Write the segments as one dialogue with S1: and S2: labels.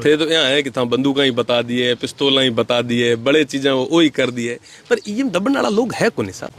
S1: थे तो यहाँ है कि था बंदूक ही बता दिए, पिस्तौल ही बता दिए, बड़े चीजें वो ही कर दिए, पर ये दबन वाला लोग है को नहीं साहब।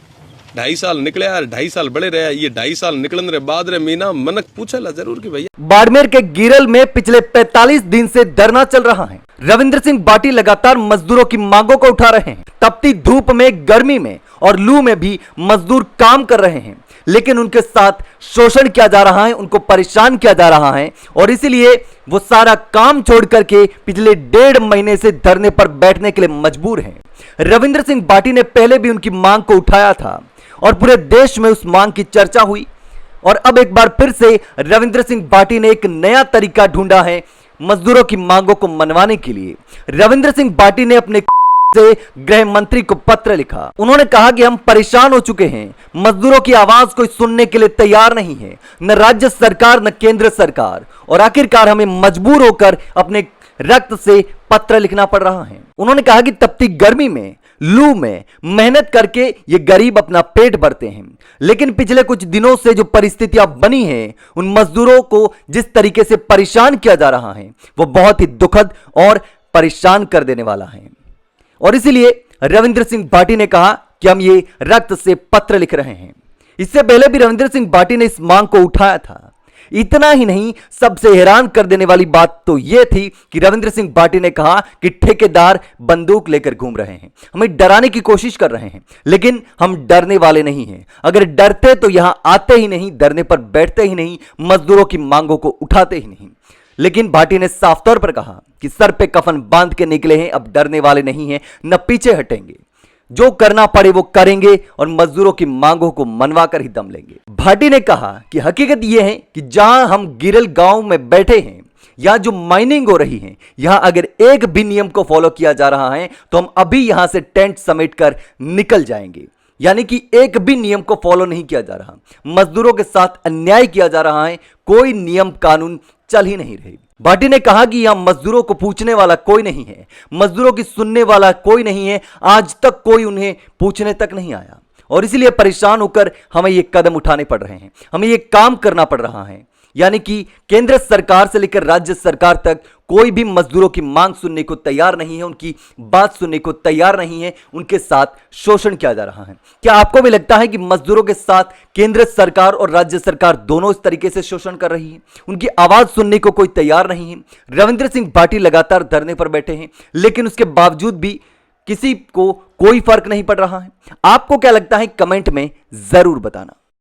S1: 2.5 साल निकले यार, 2.5 साल बड़े रहे, ये 2.5 साल निकलने बाद रे मीना मनक पूछेला जरूर कि भैया।
S2: बाड़मेर के गिरल में पिछले 45 दिन से धरना चल रहा है। रविंद्र सिंह बाटी लगातार मजदूरों की मांगों को उठा रहे हैं। तपती धूप में, गर्मी में और लू में भी मजदूर काम कर रहे हैं, लेकिन उनके साथ शोषण किया जा रहा है, उनको परेशान किया जा रहा है और इसीलिए वो सारा काम छोड़ करके पिछले 1.5 महीने से धरने पर बैठने के लिए मजबूर हैं। रविंद्र सिंह बाटी ने पहले भी उनकी मांग को उठाया था और पूरे देश में उस मांग की चर्चा हुई और अब एक बार फिर से रविंद्र सिंह बाटी ने एक नया तरीका ढूंढा है मजदूरों की मांगों को मनवाने के लिए। रविंद्र सिंह बाटी ने अपने से गृह मंत्री को पत्र लिखा। उन्होंने कहा कि हम परेशान हो चुके हैं, मजदूरों की आवाज कोई सुनने के लिए तैयार नहीं है, न राज्य सरकार न केंद्र सरकार, और आखिरकार हमें मजबूर होकर अपने रक्त से पत्र लिखना पड़ रहा है। उन्होंने कहा कि तपती गर्मी में, लू में मेहनत करके ये गरीब अपना पेट भरते हैं, लेकिन पिछले कुछ दिनों से जो परिस्थितियां बनी हैं, उन मजदूरों को जिस तरीके से परेशान किया जा रहा है वो बहुत ही दुखद और परेशान कर देने वाला है। और इसीलिए रविंद्र सिंह बाटी ने कहा कि हम ये रक्त से पत्र लिख रहे हैं। इससे पहले भी रविंद्र सिंह बाटी ने इस मांग को उठाया था। इतना ही नहीं, सबसे हैरान कर देने वाली बात तो यह थी कि रविंद्र सिंह बाटी ने कहा कि ठेकेदार बंदूक लेकर घूम रहे हैं, हमें डराने की कोशिश कर रहे हैं, लेकिन हम डरने वाले नहीं हैं। अगर डरते तो यहां आते ही नहीं, धरने पर बैठते ही नहीं, मजदूरों की मांगों को उठाते ही नहीं। लेकिन भाटी ने साफ तौर पर कहा कि सर पे कफन बांध के निकले हैं, अब डरने वाले नहीं हैं, न पीछे हटेंगे, जो करना पड़े वो करेंगे और मजदूरों की मांगों को मनवा कर ही दम लेंगे। भाटी ने कहा कि हकीकत यह है कि जहां हम गिरल गांव में बैठे हैं, यहां जो माइनिंग हो रही है, यहां अगर एक भी नियम को फॉलो किया जा रहा है तो हम अभी यहां से टेंट समेट कर निकल जाएंगे। यानी कि एक भी नियम को फॉलो नहीं किया जा रहा, मजदूरों के साथ अन्याय किया जा रहा है, कोई नियम कानून चल ही नहीं रही। भाटी ने कहा कि यहां मजदूरों को पूछने वाला कोई नहीं है, मजदूरों की सुनने वाला कोई नहीं है, आज तक कोई उन्हें पूछने तक नहीं आया और इसलिए परेशान होकर हमें ये कदम उठाने पड़ रहे हैं, हमें ये काम करना पड़ रहा है। यानी कि केंद्र सरकार से लेकर राज्य सरकार तक कोई भी मजदूरों की मांग सुनने को तैयार नहीं है, उनकी बात सुनने को तैयार नहीं है, उनके साथ शोषण किया जा रहा है। क्या आपको भी लगता है कि मजदूरों के साथ केंद्र सरकार और राज्य सरकार दोनों इस तरीके से शोषण कर रही है, उनकी आवाज सुनने को कोई तैयार नहीं है? रविंद्र सिंह बाटी लगातार धरने पर बैठे हैं, लेकिन उसके बावजूद भी किसी को कोई फर्क नहीं पड़ रहा है। आपको क्या लगता है, कमेंट में जरूर बताना।